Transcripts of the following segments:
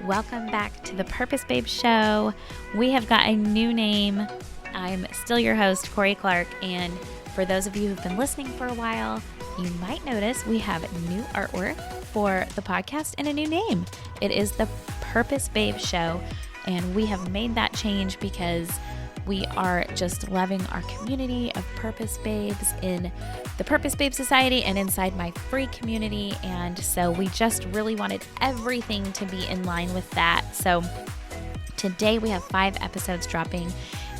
Welcome back to the Purpose Babe Show. We have got a new name. I'm still your host, Corie Clark, and for those of you who've been listening for a while, you might notice we have new artwork for the podcast and a new name. It is the Purpose Babe Show, and we have made that change because we are just loving our community of Purpose Babes in the Purpose Babe Society and inside my free community. And so we just really wanted everything to be in line with that. So today we have 5 episodes dropping,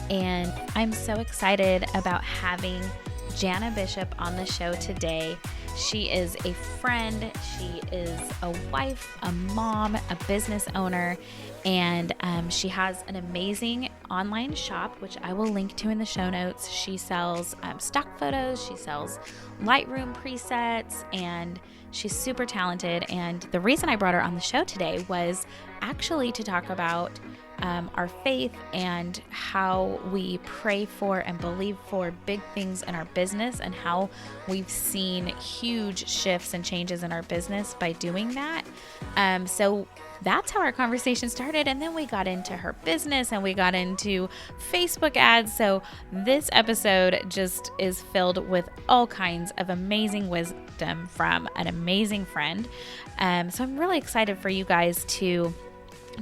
and I'm so excited about having Jana Bishop on the show today. She is a friend, she is a wife, a mom, a business owner, and she has an amazing online shop, which I will link to in the show notes. She sells stock photos, she sells Lightroom presets, and she's super talented. And the reason I brought her on the show today was actually to talk about our faith and how we pray for and believe for big things in our business, and how we've seen huge shifts and changes in our business by doing that. So that's how our conversation started. And then we got into her business and we got into Facebook ads. So this episode just is filled with all kinds of amazing wisdom from an amazing friend. So I'm really excited for you guys to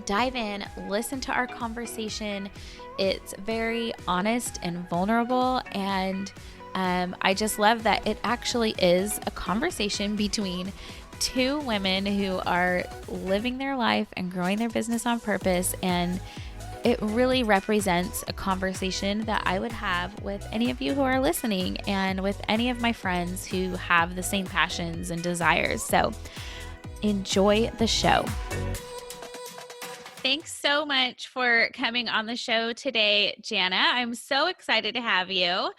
dive in, listen to our conversation. It's very honest and vulnerable, and I just love that it actually is a conversation between 2 women who are living their life and growing their business on purpose, and it really represents a conversation that I would have with any of you who are listening and with any of my friends who have the same passions and desires. So enjoy the show. Thanks so much for coming on the show today, Jana. I'm so excited to have you.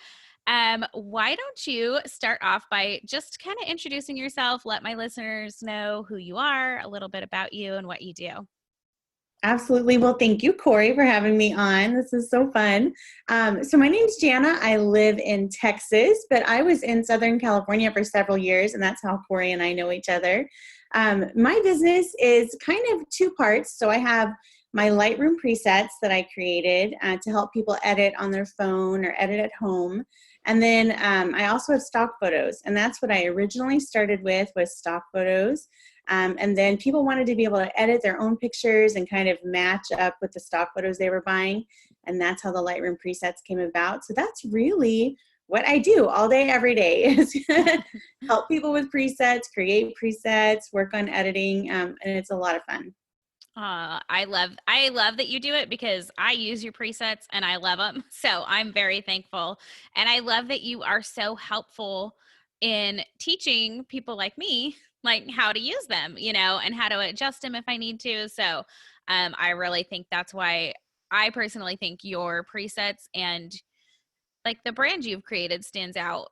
Why don't you start off by just kind of introducing yourself, let my listeners know who you are, a little bit about you and what you do. Absolutely. Well, thank you, Corie, for having me on. This is so fun. So my name's Jana. I live in Texas, but I was in Southern California for several years, and that's how Corie and I know each other. My business is kind of 2 parts. So I have my Lightroom presets that I created to help people edit on their phone or edit at home. And then I also have stock photos, and that's what I originally started with, was stock photos. And then people wanted to be able to edit their own pictures and kind of match up with the stock photos they were buying. And that's how the Lightroom presets came about. So that's really what I do all day, every day, is help people with presets, create presets, work on editing. And it's a lot of fun. I love that you do it, because I use your presets and I love them. So I'm very thankful. And I love that you are so helpful in teaching people like me, like how to use them, and how to adjust them if I need to. So I really think that's why I personally think your presets and like the brand you've created stands out,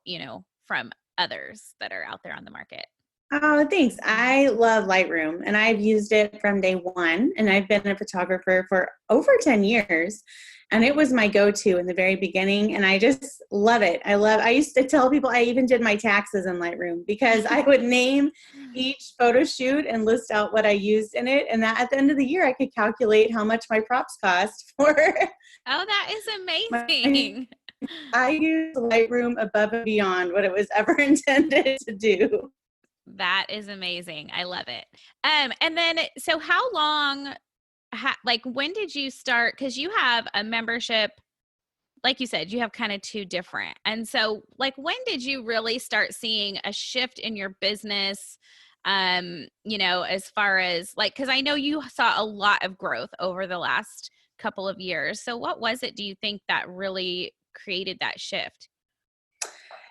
from others that are out there on the market. Oh, thanks. I love Lightroom, and I've used it from day one, and I've been a photographer for over 10 years, and it was my go-to in the very beginning, and I just love it. I used to tell people I even did my taxes in Lightroom, because I would name each photo shoot and list out what I used in it, and that at the end of the year, I could calculate how much my props cost for. Oh, that is amazing. I use Lightroom above and beyond what it was ever intended to do. That is amazing. I love it. And then, so how long, when did you start? Because you have a membership, like you said, you have kind of 2 different. And so, when did you really start seeing a shift in your business? As far as because I know you saw a lot of growth over the last couple of years. So what was it, do you think, that really created that shift?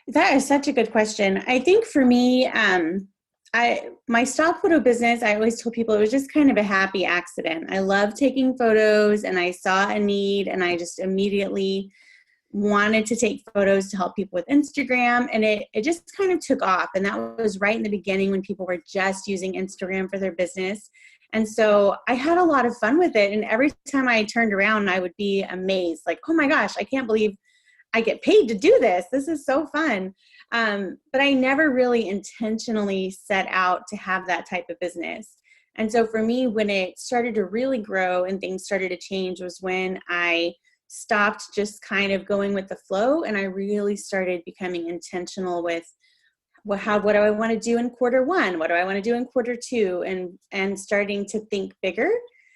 That is such a good question. I think for me, my stock photo business, I always told people it was just kind of a happy accident. I love taking photos, and I saw a need, and I just immediately wanted to take photos to help people with Instagram, and it just kind of took off. And that was right in the beginning when people were just using Instagram for their business. And so I had a lot of fun with it. And every time I turned around, I would be amazed, like, oh my gosh, I can't believe I get paid to do this. This is so fun. But I never really intentionally set out to have that type of business. And so for me, when it started to really grow and things started to change was when I stopped just kind of going with the flow, and I really started becoming intentional with what do I want to do in quarter one? What do I want to do in quarter two? And starting to think bigger,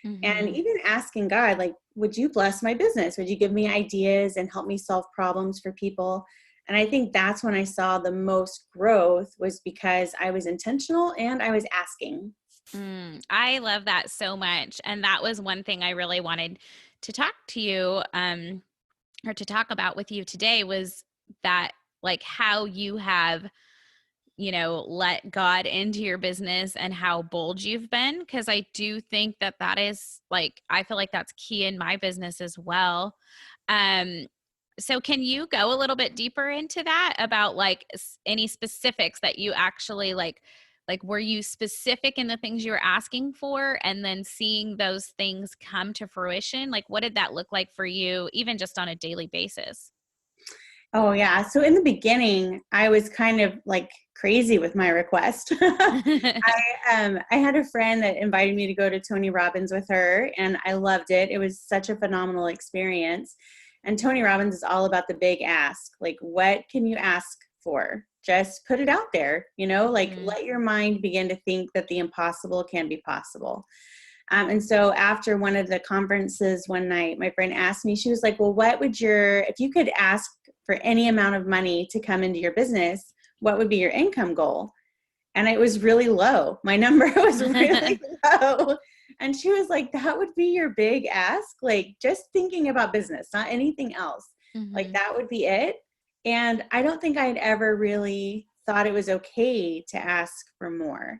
and even asking God, like, would you bless my business? Would you give me ideas and help me solve problems for people? And I think that's when I saw the most growth, was because I was intentional and I was asking. I love that so much. And that was one thing I really wanted to talk to you or to talk about with you today, was that, like, how you have, let God into your business and how bold you've been. Because I do think that that is, like, I feel like that's key in my business as well. So can you go a little bit deeper into that about, like, any specifics that you actually like, were you specific in the things you were asking for and then seeing those things come to fruition? Like, what did that look like for you, even just on a daily basis? Oh yeah. So in the beginning, I was kind of like crazy with my request. I had a friend that invited me to go to Tony Robbins with her, and I loved it. It was such a phenomenal experience. And Tony Robbins is all about the big ask. Like, what can you ask for? Just put it out there, like let your mind begin to think that the impossible can be possible. And so after one of the conferences one night, my friend asked me, she was like, well, if you could ask for any amount of money to come into your business, what would be your income goal? And it was really low. My number was really low. And she was like, that would be your big ask? Like, just thinking about business, not anything else. Like, that would be it. And I don't think I'd ever really thought it was okay to ask for more.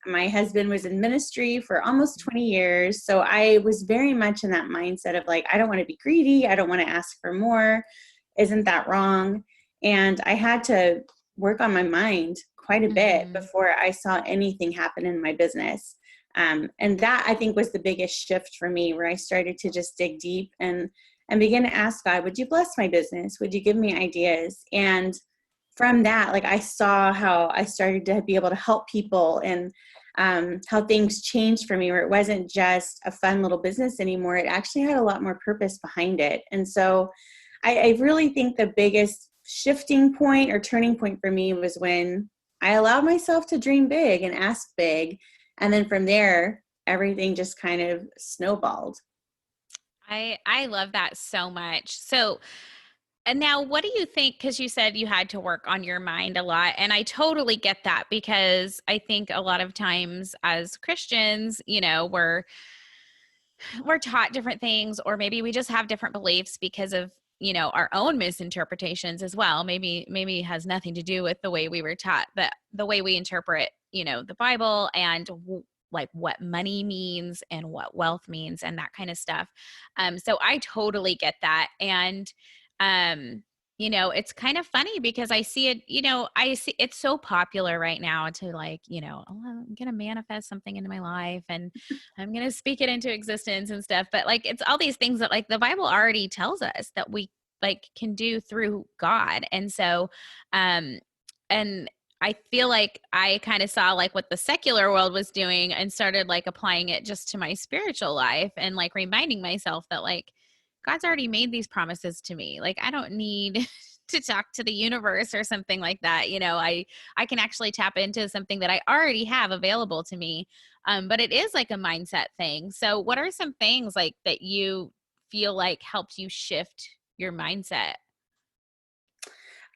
My husband was in ministry for almost 20 years. So I was very much in that mindset of like, I don't want to be greedy. I don't want to ask for more. Isn't that wrong? And I had to work on my mind quite a bit before I saw anything happen in my business. And that, I think, was the biggest shift for me, where I started to just dig deep and begin to ask God, would you bless my business? Would you give me ideas? And from that, like, I saw how I started to be able to help people, and how things changed for me, where it wasn't just a fun little business anymore. It actually had a lot more purpose behind it. And so I really think the biggest shifting point or turning point for me was when I allowed myself to dream big and ask big. And then from there, everything just kind of snowballed. I love that so much. So, and now what do you think? Because you said you had to work on your mind a lot. And I totally get that, because I think a lot of times as Christians, we're taught different things, or maybe we just have different beliefs because of, our own misinterpretations as well. Maybe it has nothing to do with the way we were taught, but the way we interpret, the Bible, and like what money means and what wealth means and that kind of stuff. So I totally get that. And, it's kind of funny because I see it, I see it's so popular right now to, like, oh, I'm going to manifest something into my life and I'm going to speak it into existence and stuff. But, like, it's all these things that, like, the Bible already tells us that we, like, can do through God. And so, and I feel like I kind of saw, like, what the secular world was doing and started, like, applying it just to my spiritual life, and, like, reminding myself that, like, God's already made these promises to me. Like, I don't need to talk to the universe or something like that. I can actually tap into something that I already have available to me. But it is like a mindset thing. So what are some things, like, that you feel like helped you shift your mindset?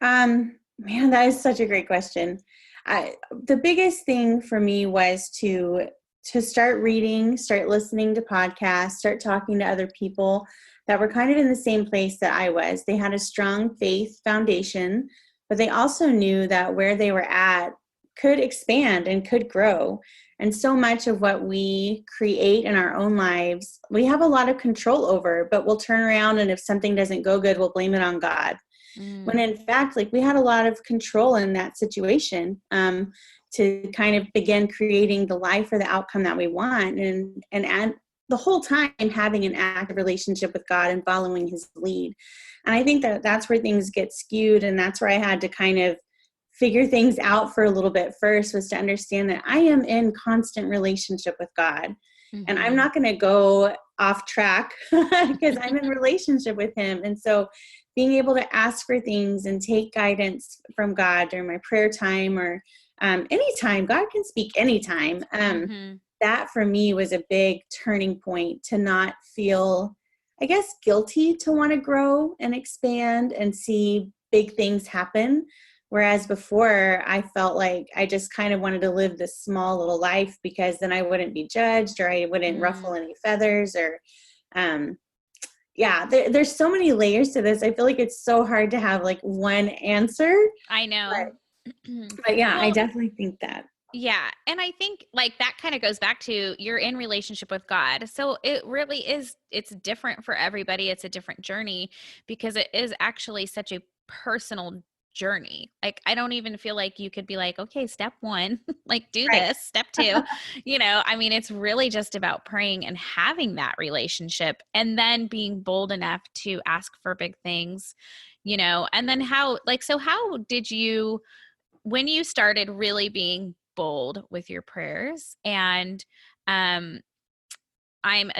Man, that is such a great question. The biggest thing for me was to start reading, start listening to podcasts, start talking to other people that were kind of in the same place that I was. They had a strong faith foundation, but they also knew that where they were at could expand and could grow. And so much of what we create in our own lives, we have a lot of control over, but we'll turn around and if something doesn't go good, we'll blame it on God. When in fact, like we had a lot of control in that situation, to kind of begin creating the life or the outcome that we want. And the whole time having an active relationship with God and following his lead. And I think that that's where things get skewed. And that's where I had to kind of figure things out for a little bit first, was to understand that I am in constant relationship with God. And I'm not going to go off track because I'm in relationship with him. And so being able to ask for things and take guidance from God during my prayer time or anytime, God can speak anytime. That for me was a big turning point to not feel, I guess, guilty to want to grow and expand and see big things happen. Whereas before I felt like I just kind of wanted to live this small little life because then I wouldn't be judged or I wouldn't ruffle any feathers or, there's so many layers to this. I feel like it's so hard to have like one answer. I know. But yeah, Well, I definitely think that. yeah. And I think like that kind of goes back to you're in relationship with God. So it really is, it's different for everybody. It's a different journey because it is actually such a personal journey. Like I don't even feel like you could be like, okay, step one, like do Right. this, step two, I mean, it's really just about praying and having that relationship and then being bold enough to ask for big things, and then how did you, when you started really being bold with your prayers and maybe I'm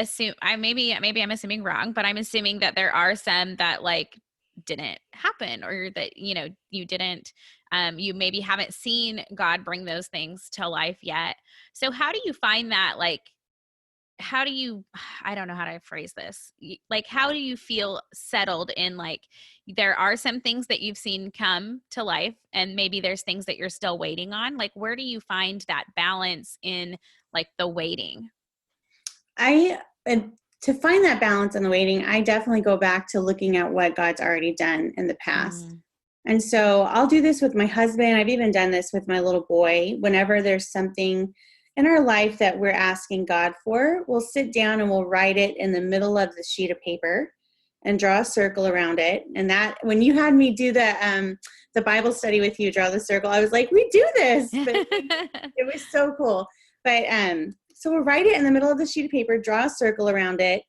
assuming wrong, but I'm assuming that there are some that like didn't happen or that you didn't you maybe haven't seen God bring those things to life yet. So how do you find that, like how do you, I don't know how to phrase this, like how do you feel settled in, like there are some things that you've seen come to life and maybe there's things that you're still waiting on, like where do you find that balance in like the waiting? And to find that balance in the waiting, I definitely go back to looking at what God's already done in the past. And so I'll do this with my husband. I've even done this with my little boy. Whenever there's something in our life that we're asking God for, we'll sit down and we'll write it in the middle of the sheet of paper and draw a circle around it. And that, when you had me do the Bible study with you, draw the circle, I was like, we do this. But it was so cool. But so we'll write it in the middle of the sheet of paper, draw a circle around it.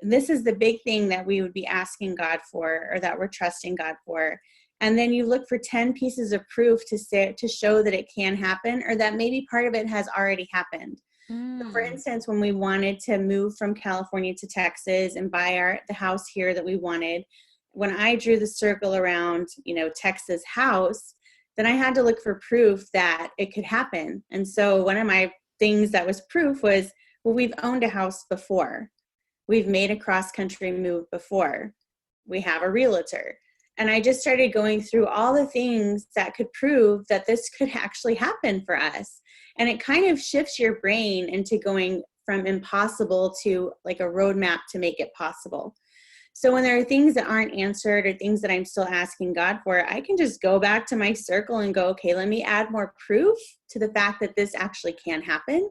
This is the big thing that we would be asking God for, or that we're trusting God for. And then you look for 10 pieces of proof to show that it can happen, or that maybe part of it has already happened. So for instance, when we wanted to move from California to Texas and buy the house here that we wanted, when I drew the circle around, Texas house, then I had to look for proof that it could happen. And so one of my things that was proof was, well, we've owned a house before. We've made a cross-country move before. We have a realtor. And I just started going through all the things that could prove that this could actually happen for us. And it kind of shifts your brain into going from impossible to like a roadmap to make it possible. So when there are things that aren't answered or things that I'm still asking God for, I can just go back to my circle and go, okay, let me add more proof to the fact that this actually can happen.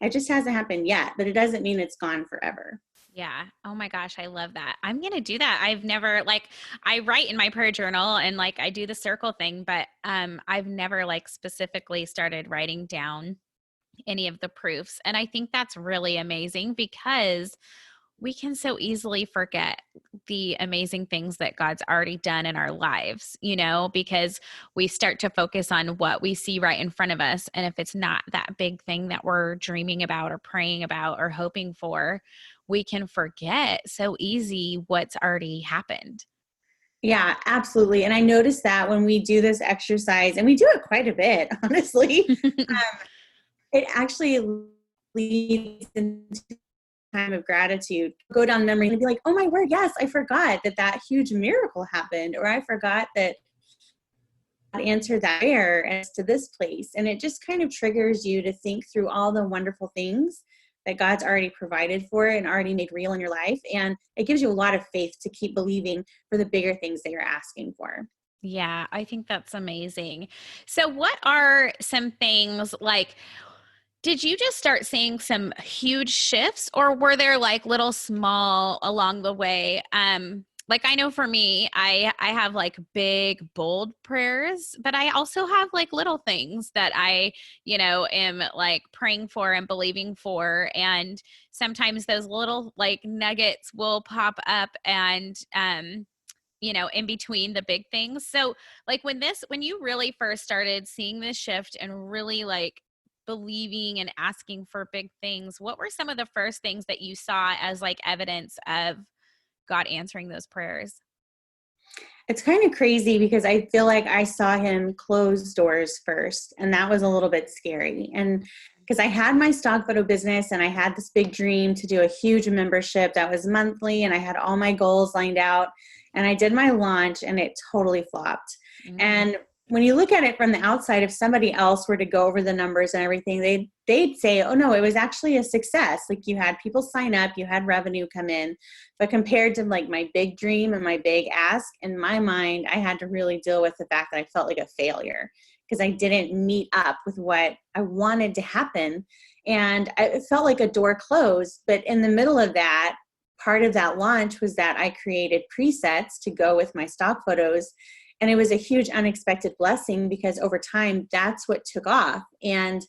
It just hasn't happened yet, but it doesn't mean it's gone forever. Yeah. Oh my gosh, I love that. I'm going to do that. I've never, like, I write in my prayer journal and like I do the circle thing, but I've never like specifically started writing down any of the proofs. And I think that's really amazing because we can so easily forget the amazing things that God's already done in our lives, because we start to focus on what we see right in front of us. And if it's not that big thing that we're dreaming about or praying about or hoping for, we can forget so easy what's already happened. Yeah, absolutely. And I noticed that when we do this exercise, and we do it quite a bit, honestly, it actually leads into time of gratitude. Go down memory and be like, oh my word, yes, I forgot that huge miracle happened, or I forgot that God answered that prayer as to this place. And it just kind of triggers you to think through all the wonderful things that God's already provided for and already made real in your life. And it gives you a lot of faith to keep believing for the bigger things that you're asking for. Yeah, I think that's amazing. So what are some things like Did you just start seeing some huge shifts, or were there like little small along the way? Like I know for me, I have like big bold prayers, but I also have like little things that am like praying for and believing for, and sometimes those little like nuggets will pop up and in between the big things. So like when you really first started seeing this shift and really like believing and asking for big things, what were some of the first things that you saw as like evidence of God answering those prayers? It's kind of crazy because I feel like I saw him close doors first, and that was a little bit scary. And because I had my stock photo business and I had this big dream to do a huge membership that was monthly, and I had all my goals lined out, and I did my launch and it totally flopped. Mm. And when you look at it from the outside, if somebody else were to go over the numbers and everything, they'd say, oh no, it was actually a success. Like you had people sign up, you had revenue come in. But compared to like my big dream and my big ask, in my mind, I had to really deal with the fact that I felt like a failure because I didn't meet up with what I wanted to happen. And it felt like a door closed. But in the middle of that, part of that launch was that I created presets to go with my stock photos. And it was a huge unexpected blessing because over time, that's what took off. And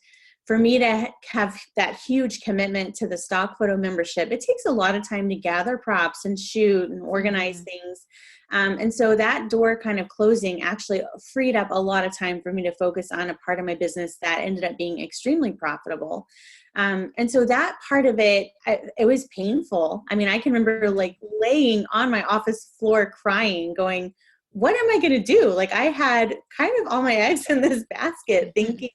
for me to have that huge commitment to the stock photo membership, it takes a lot of time to gather props and shoot and organize things. And so that door kind of closing actually freed up a lot of time for me to focus on a part of my business that ended up being extremely profitable. And so that part of it, it was painful. I mean, I can remember like laying on my office floor crying, going, what am I going to do? Like I had kind of all my eggs in this basket thinking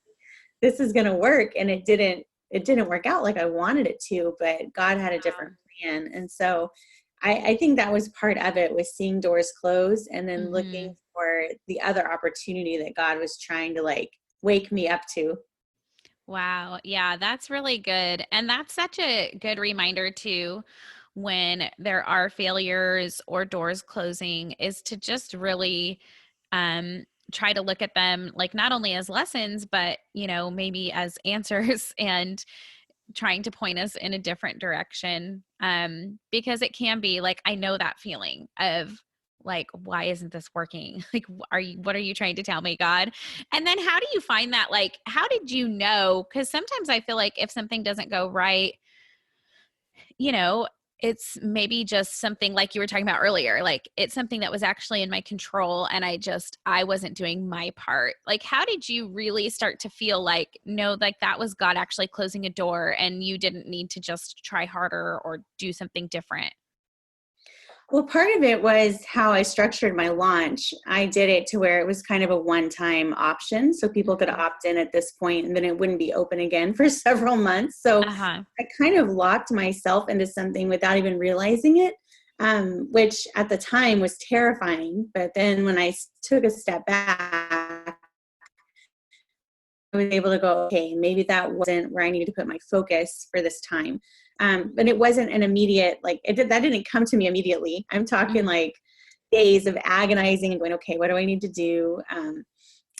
this is going to work. And it didn't work out like I wanted it to, but God had a different plan. And so I think that was part of it, was seeing doors close and then Mm-hmm. looking for the other opportunity that God was trying to like wake me up to. Wow. Yeah, that's really good. And that's such a good reminder too when there are failures or doors closing is to just really um try to look at them like not only as lessons but, maybe as answers and trying to point us in a different direction. Because it can be like I know that feeling of like why isn't this working? Like what are you trying to tell me, God? And then how do you find that, like how did you know? Cuz sometimes I feel like if something doesn't go right, you know, it's maybe just something like you were talking about earlier, like it's something that was actually in my control and I wasn't doing my part. Like how did you really start to feel like no, like that was God actually closing a door and you didn't need to just try harder or do something different? Well, part of it was how I structured my launch. I did it to where it was kind of a one-time option. So people could Mhm. opt in at this point and then it wouldn't be open again for several months. So Uh-huh. I kind of locked myself into something without even realizing it, which at the time was terrifying. But then when I took a step back, I was able to go, okay, maybe that wasn't where I needed to put my focus for this time. But it wasn't an immediate, like that didn't come to me immediately. I'm talking Mhm. like days of agonizing and going, okay, what do I need to do?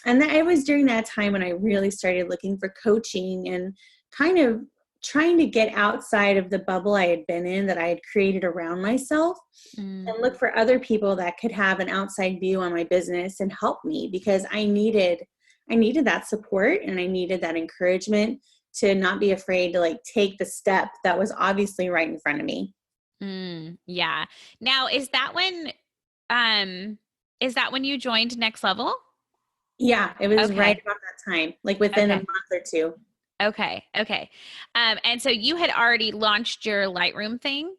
And it was during that time when I really started looking for coaching and kind of trying to get outside of the bubble I had been in that I had created around myself Mm. and look for other people that could have an outside view on my business and help me because I needed that support and I needed that encouragement to not be afraid to like take the step that was obviously right in front of me. Yeah. Now, um is that when you joined Next Level? Yeah, it was right Okay. about that time, like within a Okay. month or two. Okay. Okay. And so you had already launched your Lightroom thing,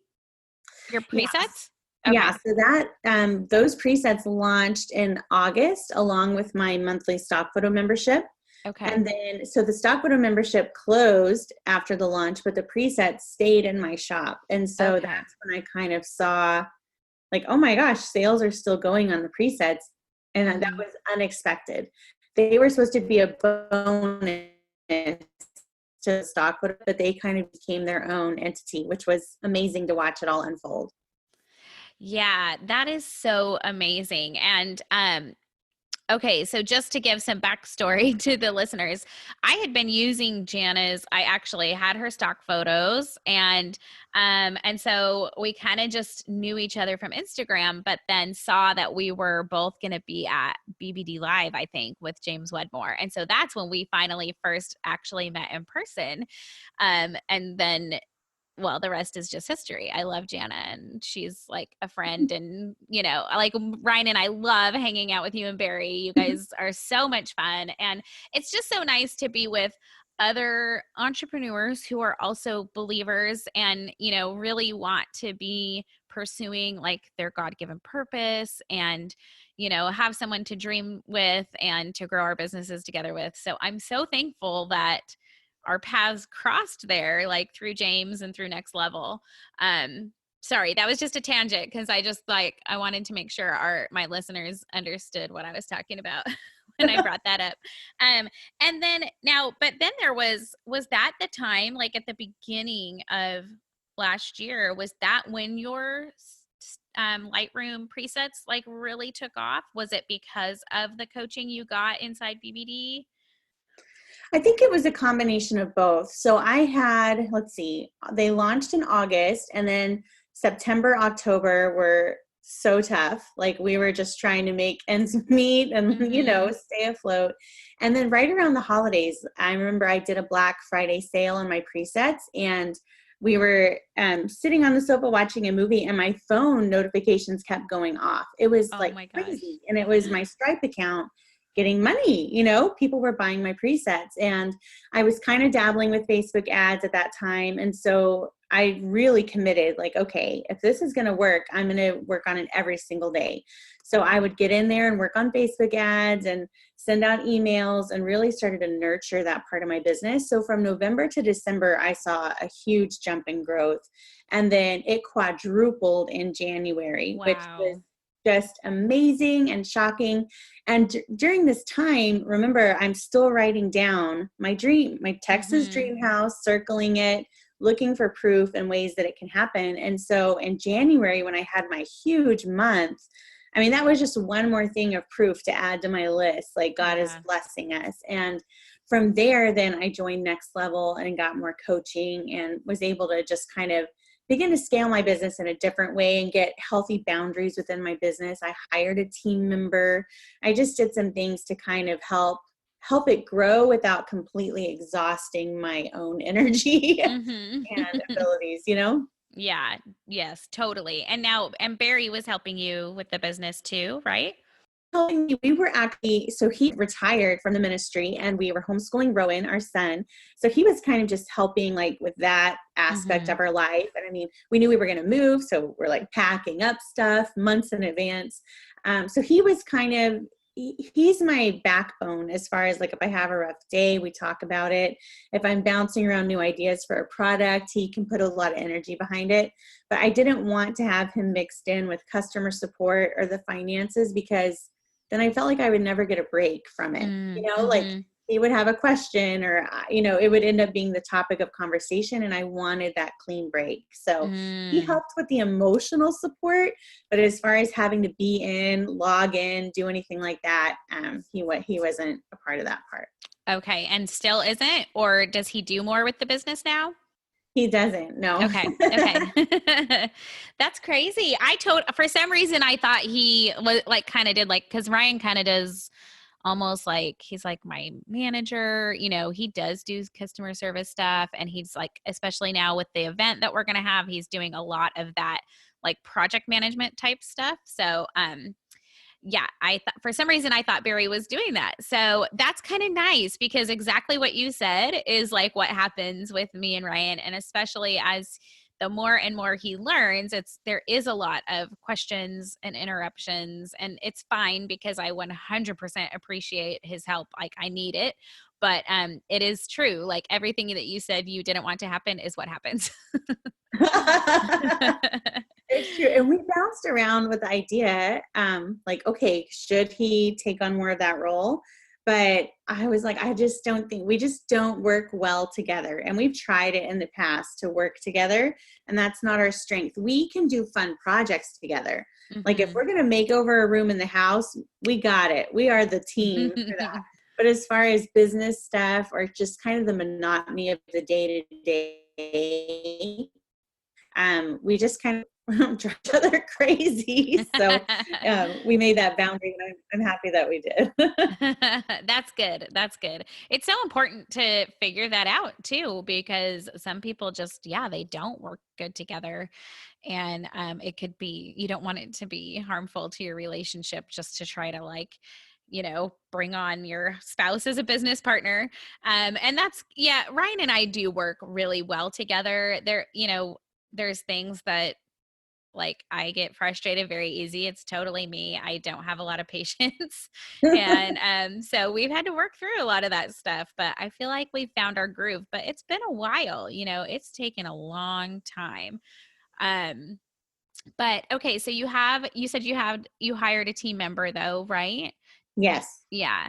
your Yeah. presets? Yeah, Okay. so that those presets launched in August along with my monthly stock photo membership. Okay. And then so the stock photo membership closed after the launch, but the presets stayed in my shop. And so Okay. that's when I kind of saw like, oh my gosh, sales are still going on the presets. And that Mm. was unexpected. They were supposed to be a bonus to the stock photo, but they kind of became their own entity, which was amazing to watch it all unfold. Yeah, that is so amazing. And Okay, so just to give some backstory to the listeners, I had been using Jana's. I actually had her stock photos, and so we kind of just knew each other from Instagram, but then saw that we were both going to be at BBD Live, I think, with James Wedmore, and so that's when we finally first actually met in person, and then well, the rest is just history. I love Jana and she's like a friend. And, you know, like Ryan and I love hanging out with you and Barry. You guys are so much fun. And it's just so nice to be with other entrepreneurs who are also believers and, you know, really want to be pursuing like their God given purpose and, you know, have someone to dream with and to grow our businesses together with. So I'm so thankful that our paths crossed there, like through James and through Next Level. Sorry, that was just a tangent because I just like I wanted to make sure my listeners understood what I was talking about when I brought that up. And then now, but then was that the time, like at the beginning of last year, was that when your Lightroom presets like really took off? Was it because of the coaching you got inside BBD? I think it was a combination of both. So I had, let's see, they launched in August, and then September, October were so tough. Like we were just trying to make ends meet and, you know, stay afloat. And then right around the holidays, I remember I did a Black Friday sale on my presets, and we were sitting on the sofa watching a movie, and my phone notifications kept going off. It was Oh like my gosh. crazy. And it was my Stripe account getting money, you know, people were buying my presets, and I was kind of dabbling with Facebook ads at that time. And so I really committed, like, okay, if this is going to work, I'm going to work on it every single day. So I would get in there and work on Facebook ads and send out emails and really started to nurture that part of my business. So from November to December, I saw a huge jump in growth. And then it quadrupled in January, which was Wow. just amazing and shocking. And during this time, remember, I'm still writing down my dream, my Texas dream house, circling it, looking for proof and ways that it can happen. And so in January, when I had my huge month, I mean, that was just one more thing of proof to add to my list. Like God is Yeah. blessing us. And from there, then I joined Next Level and got more coaching and was able to just kind of begin to scale my business in a different way and get healthy boundaries within my business. I hired a team member. I just did some things to kind of help it grow without completely exhausting my own energy and abilities, you know? Yeah. Yes, totally. And Barry was helping you with the business too, right? Helping me. We were actually, so he retired from the ministry and we were homeschooling Rowan, our son. So he was kind of just helping like with that aspect of our life. And I mean, we knew we were going to move. So we're like packing up stuff months in advance. So he was kind of, he's my backbone as far as like if I have a rough day, we talk about it. If I'm bouncing around new ideas for a product, he can put a lot of energy behind it. But I didn't want to have him mixed in with customer support or the finances because then I felt like I would never get a break from it. You know, like he would have a question or, you know, it would end up being the topic of conversation and I wanted that clean break. So he helped with the emotional support, but as far as having to be in, log in, do anything like that, he wasn't a part of that part. Okay. And still isn't, or does he do more with the business now? He doesn't, no. Okay. Okay. That's crazy. For some reason, I thought he was like kind of did like, cause Ryan kind of does almost like he's like my manager, you know, he does do customer service stuff. And he's like, especially now with the event that we're going to have, he's doing a lot of that like project management type stuff. So, yeah, for some reason I thought Barry was doing that. So that's kind of nice because exactly what you said is like what happens with me and Ryan. And especially as the more and more he learns, there is a lot of questions and interruptions, and it's fine because I 100% appreciate his help. Like I need it. But it is true. Like everything that you said you didn't want to happen is what happens. It's true. And we bounced around with the idea, like, okay, should he take on more of that role? But I was like, I just don't think we just don't work well together. And we've tried it in the past to work together, and that's not our strength. We can do fun projects together. Like if we're going to make over a room in the house, we got it. We are the team for that. But as far as business stuff or just kind of the monotony of the day to day, we just kind of drive each other crazy. So we made that boundary, and I'm happy that we did. That's good. That's good. It's so important to figure that out too, because some people just, yeah, they don't work good together. And it could be, you don't want it to be harmful to your relationship just to try to like, bring on your spouse as a business partner. And that's, yeah, Ryan and I do work really well together. There's things that like I get frustrated very easy. It's totally me. I don't have a lot of patience. And so we've had to work through a lot of that stuff, but I feel like we've found our groove. But it's been a while, it's taken a long time. But okay, so you said you hired a team member though, right? Yes. Yeah.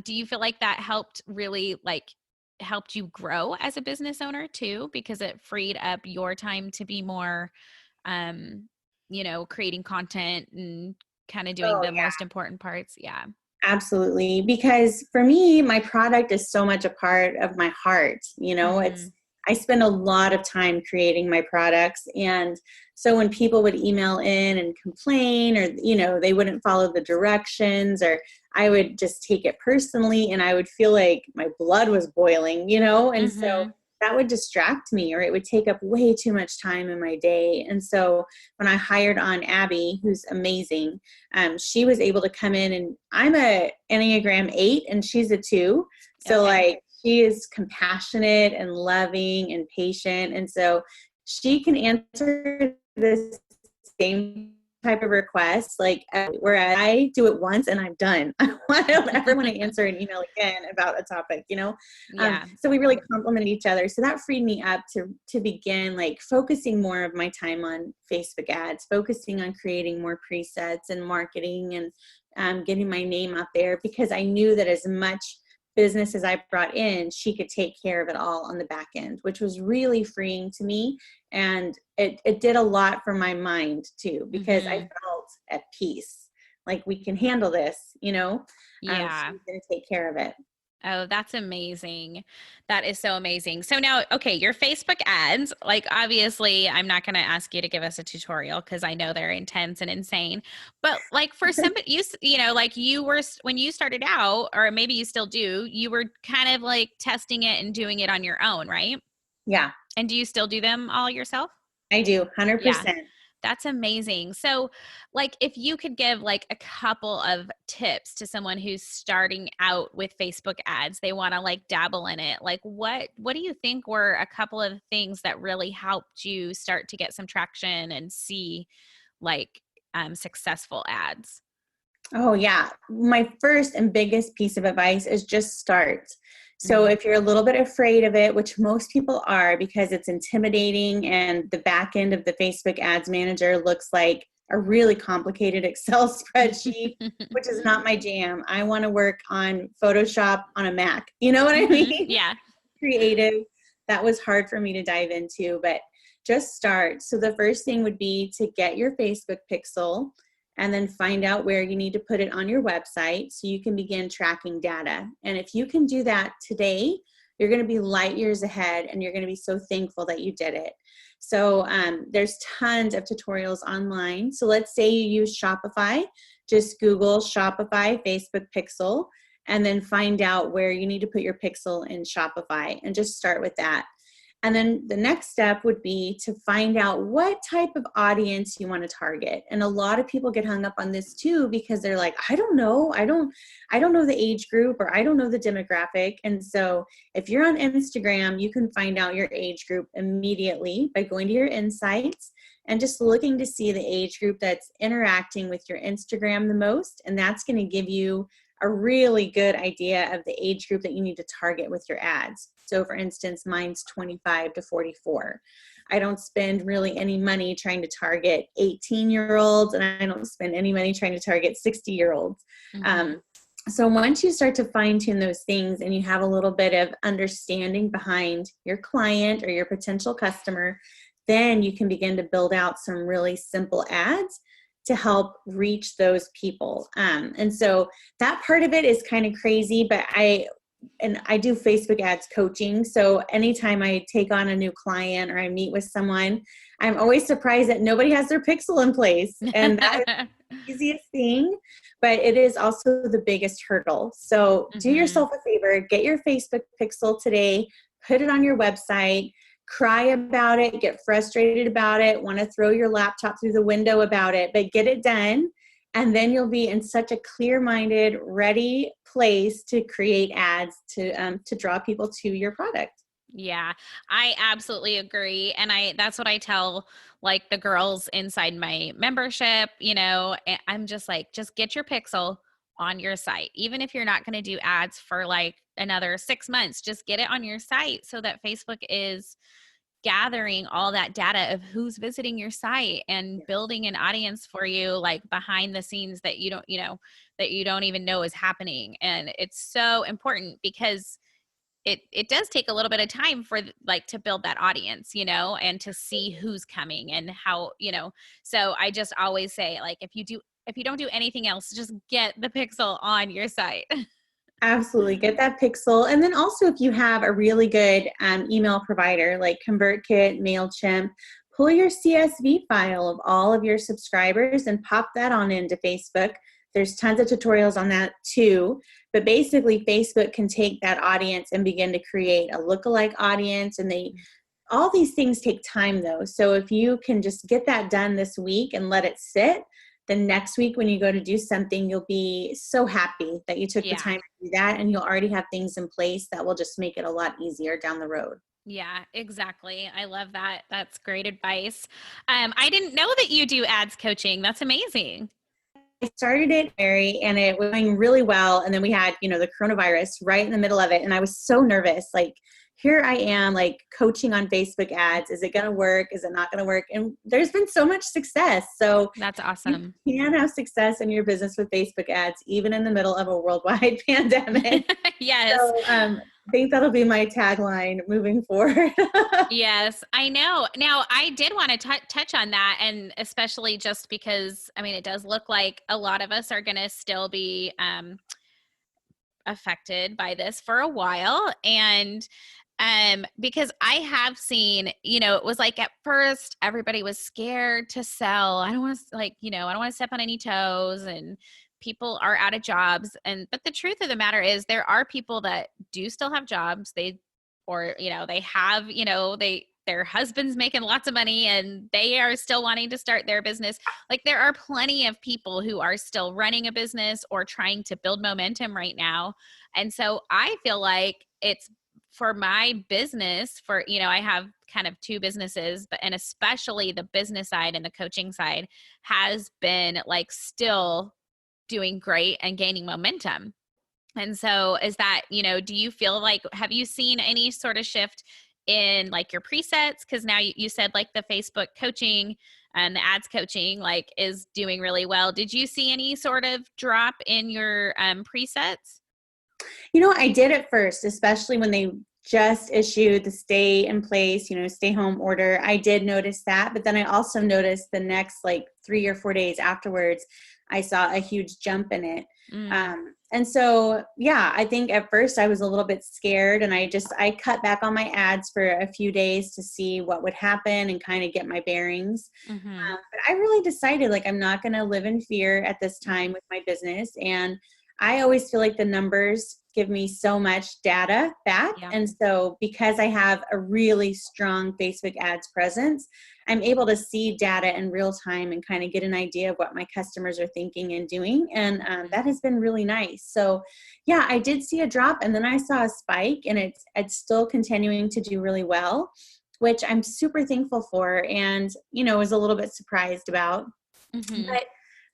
Do you feel like that helped you grow as a business owner too, because it freed up your time to be more creating content and kind of doing Oh, the yeah. most important parts? Yeah. Absolutely. Because for me, my product is so much a part of my heart. Mm-hmm. I spend a lot of time creating my products. And so when people would email in and complain, or, they wouldn't follow the directions, or I would just take it personally and I would feel like my blood was boiling, and so Mm-hmm. that would distract me, or it would take up way too much time in my day. And so when I hired on Abby, who's amazing, she was able to come in, and I'm a Enneagram 8 and she's a 2. So Okay. like she is compassionate and loving and patient. And so she can answer the same type of request, like whereas I do it once and I'm done. I don't ever want to answer an email again about a topic, Yeah. so we really complement each other. So that freed me up to begin like focusing more of my time on Facebook ads, focusing on creating more presets and marketing, and getting my name out there, because I knew that as much business as I brought in, she could take care of it all on the back end, which was really freeing to me. And it did a lot for my mind too, because I Mm-hmm. felt at peace. Like we can handle this, Yeah. she's going to take care of it. Oh, that's amazing. That is so amazing. So now, okay, your Facebook ads, like obviously I'm not going to ask you to give us a tutorial because I know they're intense and insane. But like for somebody, like you were, when you started out, or maybe you still do, you were kind of like testing it and doing it on your own, right? Yeah, And do you still do them all yourself? I do. Yeah. 100%. That's amazing. So, like, if you could give like a couple of tips to someone who's starting out with Facebook ads, they want to like dabble in it. Like, what do you think were a couple of things that really helped you start to get some traction and see like successful ads? Oh, yeah. My first and biggest piece of advice is just start. So Mm-hmm. if you're a little bit afraid of it, which most people are because it's intimidating, and the back end of the Facebook Ads Manager looks like a really complicated Excel spreadsheet, which is not my jam. I want to work on Photoshop on a Mac. You know what I Mm-hmm. mean? Yeah. Creative. That was hard for me to dive into, but just start. So the first thing would be to get your Facebook pixel, and then find out where you need to put it on your website so you can begin tracking data. And if you can do that today, you're going to be light years ahead, and you're going to be so thankful that you did it. So there's tons of tutorials online. So let's say you use Shopify. Just Google Shopify Facebook pixel, and then find out where you need to put your pixel in Shopify, and just start with that. And then the next step would be to find out what type of audience you want to target. And a lot of people get hung up on this too, because they're like, I don't know. I don't know the age group, or I don't know the demographic. And so if you're on Instagram, you can find out your age group immediately by going to your insights and just looking to see the age group that's interacting with your Instagram the most. And that's going to give you a really good idea of the age group that you need to target with your ads. So for instance, mine's 25 to 44. I don't spend really any money trying to target 18-year-olds, and I don't spend any money trying to target 60-year-olds. Mm-hmm. So once you start to fine tune those things and you have a little bit of understanding behind your client or your potential customer, then you can begin to build out some really simple ads to help reach those people. And so that part of it is kind of crazy, but I do Facebook ads coaching. So anytime I take on a new client or I meet with someone, I'm always surprised that nobody has their pixel in place. And that easiest thing, but it is also the biggest hurdle. So do yourself a favor, get your Facebook pixel today, put it on your website, cry about it, get frustrated about it, want to throw your laptop through the window about it, but get it done. And then you'll be in such a clear-minded, ready place to create ads to draw people to your product. Yeah, I absolutely agree. And that's what I tell like the girls inside my membership, I'm just like, just get your pixel on your site. Even if you're not going to do ads for like another 6 months, just get it on your site so that Facebook is gathering all that data of who's visiting your site and building an audience for you, like behind the scenes that that you don't even know is happening. And it's so important because it does take a little bit of time for like to build that audience, and to see who's coming and how, so I just always say, like, if you don't do anything else, just get the pixel on your site. Absolutely. Get that pixel. And then also if you have a really good email provider like ConvertKit, MailChimp, pull your CSV file of all of your subscribers and pop that on into Facebook. There's tons of tutorials on that too. But basically Facebook can take that audience and begin to create a lookalike audience. And all these things take time though. So if you can just get that done this week and let it sit, the next week when you go to do something, you'll be so happy that you took the time to do that, and you'll already have things in place that will just make it a lot easier down the road. Yeah, exactly. I love that. That's great advice. I didn't know that you do ads coaching. That's amazing. I started it, Mary, and it was going really well. And then we had, the coronavirus right in the middle of it. And I was so nervous, like, here I am, like, coaching on Facebook ads. Is it going to work? Is it not going to work? And there's been so much success. So that's awesome. You can have success in your business with Facebook ads, even in the middle of a worldwide pandemic. Yes. So I think that'll be my tagline moving forward. Yes, I know. Now, I did want to touch on that, and especially just because, it does look like a lot of us are going to still be affected by this for a while. And because I have seen, it was like at first everybody was scared to sell. I don't want to I don't want to step on any toes, and people are out of jobs. But the truth of the matter is there are people that do still have jobs. They have, their husband's making lots of money and they are still wanting to start their business. Like, there are plenty of people who are still running a business or trying to build momentum right now. And so I feel like it's for my business I have kind of two businesses, and especially the business side and the coaching side has been like still doing great and gaining momentum. And so is that, do you feel like, have you seen any sort of shift in like your presets? Because now you said like the Facebook coaching and the ads coaching like is doing really well. Did you see any sort of drop in your presets? I did at first, especially when they just issued the stay in place, stay home order. I did notice that, but then I also noticed the next like 3 or 4 days afterwards, I saw a huge jump in it. And so, yeah, I think at first I was a little bit scared, and I cut back on my ads for a few days to see what would happen and kind of get my bearings. But I really decided, like, I'm not going to live in fear at this time with my business. And I always feel like the numbers give me so much data back. Yeah. And so because I have a really strong Facebook ads presence, I'm able to see data in real time and kind of get an idea of what my customers are thinking and doing. And that has been really nice. So yeah, I did see a drop, and then I saw a spike, and it's still continuing to do really well, which I'm super thankful for, and, was a little bit surprised about. But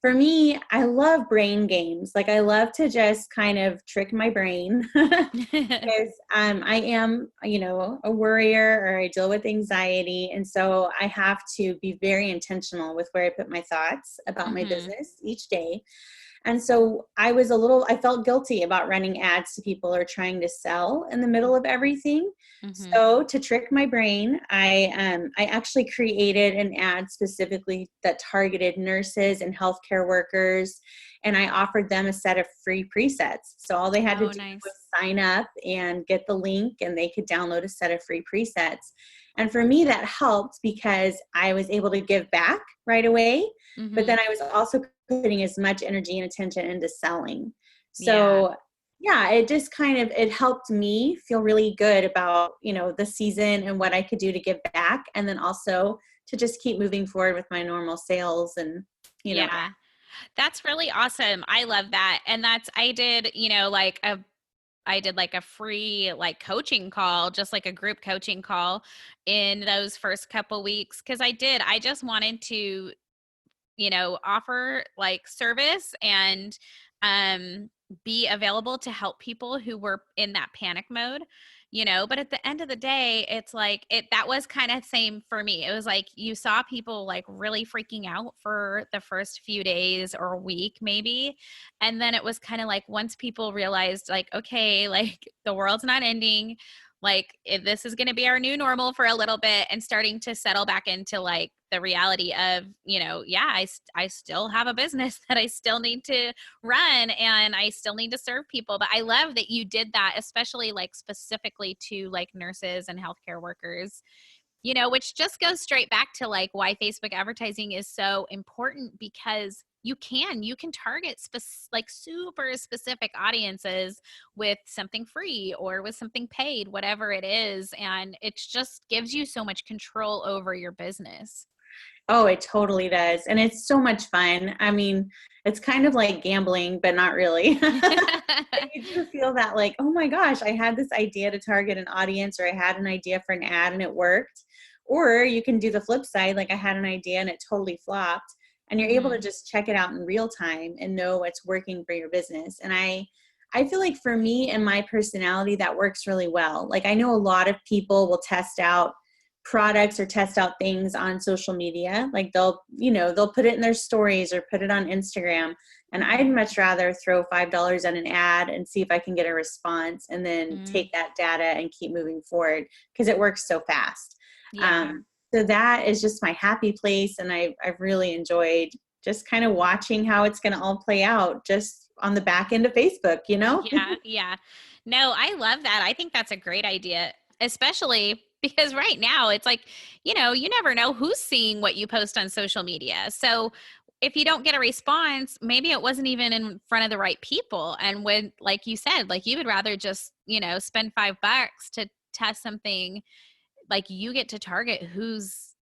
for me, I love brain games. Like, I love to just kind of trick my brain because I am, a worrier, or I deal with anxiety. And so I have to be very intentional with where I put my thoughts about my business each day. And so I felt guilty about running ads to people or trying to sell in the middle of everything. Mm-hmm. So to trick my brain, I actually created an ad specifically that targeted nurses and healthcare workers, and I offered them a set of free presets. So all they had to Oh, do was nice. sign up and get the link, and they could download a set of free presets. And for me, that helped because I was able to give back right away, but Mm-hmm. then I was also putting as much energy and attention into selling. Yeah. So yeah, it just it helped me feel really good about, the season and what I could do to give back. And then also to just keep moving forward with my normal sales and. Yeah. That's really awesome. I love that. And I did like a free like coaching call, just like a group coaching call in those first couple weeks. Cause I just wanted to, offer like service and be available to help people who were in that panic mode, but at the end of the day, it's like that was kind of same for me. It was like you saw people like really freaking out for the first few days or a week maybe. And then it was kind of like once people realized like, okay, like the world's not ending, like if this is going to be our new normal for a little bit, and starting to settle back into like the reality of, yeah, I still have a business that I still need to run, and I still need to serve people. But I love that you did that, especially like specifically to like nurses and healthcare workers, which just goes straight back to like why Facebook advertising is so important, because you can target like super specific audiences with something free or with something paid, whatever it is. And it just gives you so much control over your business. Oh, it totally does. And it's so much fun. I mean, it's kind of like gambling, but not really. You do feel that like, oh my gosh, I had this idea to target an audience, or I had an idea for an ad and it worked. Or you can do the flip side, like I had an idea and it totally flopped. And you're able to Hmm. just check it out in real time and know what's working for your business. And I feel like for me and my personality, that works really well. Like I know a lot of people will test out products or test out things on social media. Like they'll put it in their stories or put it on Instagram. And I'd Hmm. much rather throw $5 at an ad and see if I can get a response, and then Mm, take that data and keep moving forward, because it works so fast. yeah. So that is just my happy place. And I've really enjoyed just kind of watching how it's going to all play out just on the back end of Facebook. Yeah, yeah. No, I love that. I think that's a great idea, especially because right now it's like, you never know who's seeing what you post on social media. So if you don't get a response, maybe it wasn't even in front of the right people. And when, like you said, like you would rather just, spend $5 to test something, like you get to target who's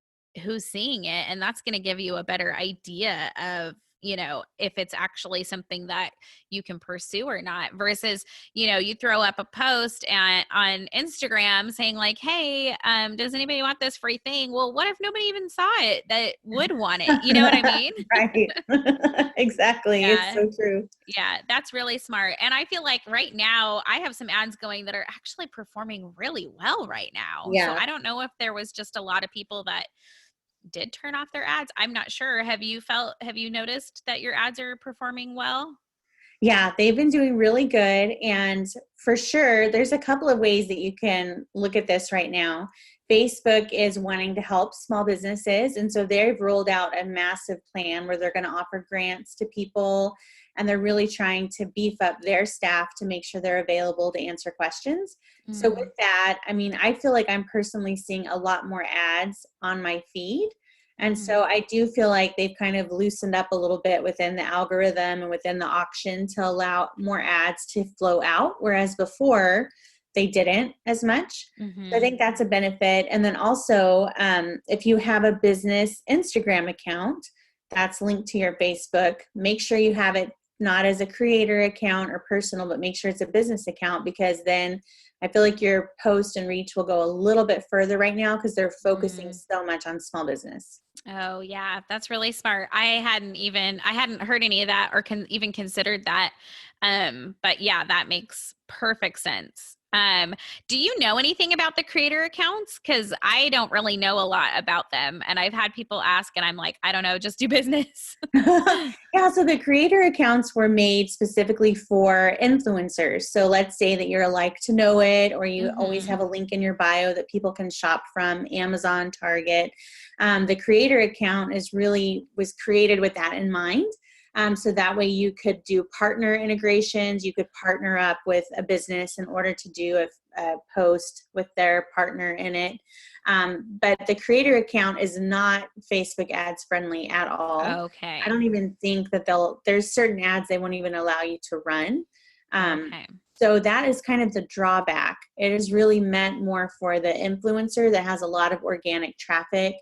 seeing it, and that's going to give you a better idea of, if it's actually something that you can pursue or not, versus, you throw up a post and on Instagram saying like, hey, does anybody want this free thing? Well, what if nobody even saw it that would want it? You know what I mean? Right. Exactly. It's Yeah. so true. Yeah, that's really smart. And I feel like right now I have some ads going that are actually performing really well right now. So Yeah. I don't know if there was just a lot of people that did turn off their ads. I'm not sure. Have you noticed that your ads are performing well? Yeah, they've been doing really good. And for sure, there's a couple of ways that you can look at this right now. Facebook is wanting to help small businesses. And so they've rolled out a massive plan where they're going to offer grants to people. And they're really trying to beef up their staff to make sure they're available to answer questions. So with Mm, that, I mean, I feel like I'm personally seeing a lot more ads on my feed. And mm-hmm, so I do feel like they've kind of loosened up a little bit within the algorithm and within the auction to allow more ads to flow out, whereas before they didn't as much. So I mm-hmm, think that's a benefit. And then also, if you have a business Instagram account that's linked to your Facebook, make sure you have it not as a creator account or personal, but make sure it's a business account, because then I feel like your post and reach will go a little bit further right now because they're focusing mm. so much on small business. Oh yeah, that's really smart. I hadn't heard any of that or even considered that. But yeah, that makes perfect sense. Um, do you know anything about the creator accounts? Because I don't really know a lot about them. And I've had people ask, and I'm like, I don't know, just do business. Yeah, so the creator accounts were made specifically for influencers. So let's say that you're a like to know it, or you always Mm-hmm. have a link in your bio that people can shop from, Amazon, Target. The creator account was created with that in mind. So that way you could do partner integrations. You could partner up with a business in order to do a post with their partner in it. But the creator account is not Facebook ads friendly at all. I Okay. don't even think that there's certain ads they won't even allow you to run. Um, Okay. so that is kind of the drawback. It is really meant more for the influencer that has a lot of organic traffic,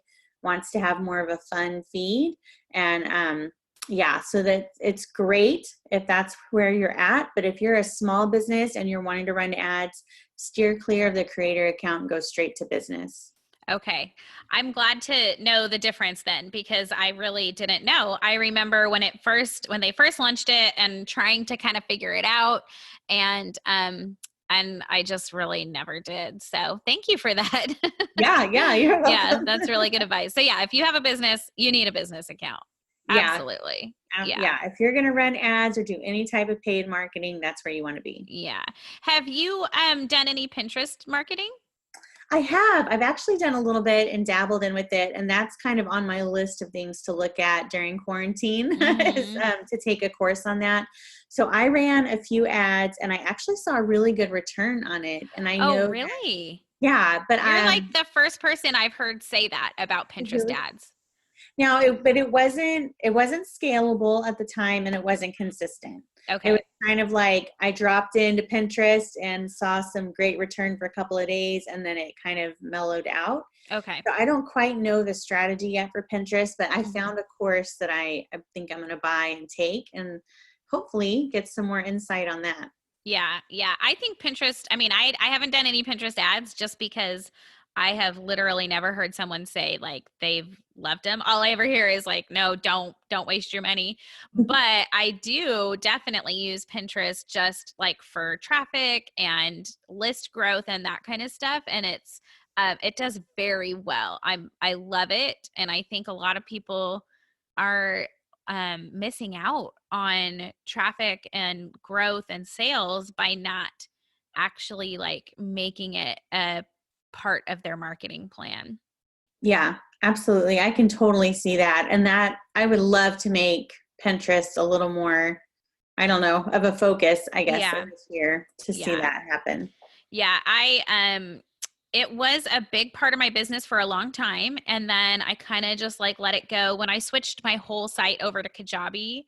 wants to have more of a fun feed. And yeah, so that it's great if that's where you're at. But if you're a small business and you're wanting to run ads, steer clear of the creator account and go straight to business. Okay. I'm glad to know the difference then because I really didn't know. I remember when they first launched it and trying to kind of figure it out and I just really never did. So, thank you for that. Yeah, you're Yeah, welcome. that's really good advice. So, yeah, if you have a business, you need a business account. Yeah, Absolutely. Yeah. yeah. If you're going to run ads or do any type of paid marketing, that's where you want to be. Yeah. Have you done any Pinterest marketing? I have. I've actually done a little bit and dabbled in with it, and that's kind of on my list of things to look at during quarantine is Mhm. to take a course on that. So I ran a few ads, and I actually saw a really good return on it. And I Oh, know that, really? yeah, but You're like the first person I've heard say that about Pinterest really. ads. Now, but it wasn't scalable at the time, and it wasn't consistent. It was Okay. kind of like I dropped into Pinterest and saw some great return for a couple of days, and then it kind of mellowed out. Okay. So I don't quite know the strategy yet for Pinterest, but I Mhm. found a course that I think I'm going to buy and take, and hopefully get some more insight on that. Yeah, yeah. I think Pinterest, I mean, I haven't done any Pinterest ads just because I have literally never heard someone say like they've loved them. All I ever hear is like, no, don't waste your money. But I do definitely use Pinterest just like for traffic and list growth and that kind of stuff. And it does very well. I love it. And I think a lot of people are missing out on traffic and growth and sales by not actually like making it a part of their marketing plan. Yeah, absolutely. I can totally see that. And that I would love to make Pinterest a little more, I don't know, of a focus, I guess, Yeah. this year to see Yeah. that happen. Yeah. I it was a big part of my business for a long time and then I kind of just like let it go when I switched my whole site over to Kajabi.